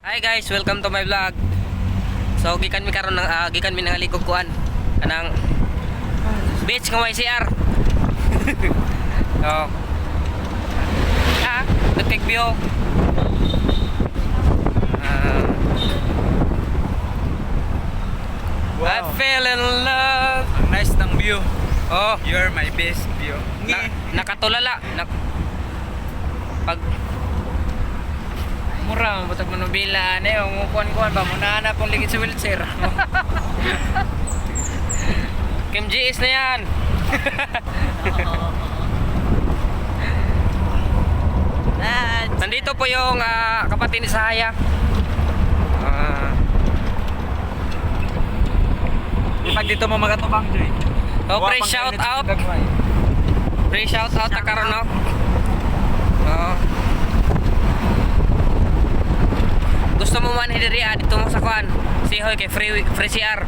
Hi guys, welcome to my vlog. So gikan mi karon ng gikan mi nangalikog kuan kanang beach nga YCR. So nagtake view. Wow. I fell in love. Ang nice ng view. Oh, You're my best view. nakatulala. Pag mura mo butag manubila yung kuan ba muna na pong ligid sa wheelchair. Kim GS na yan. Nandito po yung kapatid ni Sahaya. Pag dito mo magatubang, Joy. Oh, pre shout out. Pre shout out na karon no. Oh. Gusto mo man diri dito mo sa kuan. Sihoy kay free CR.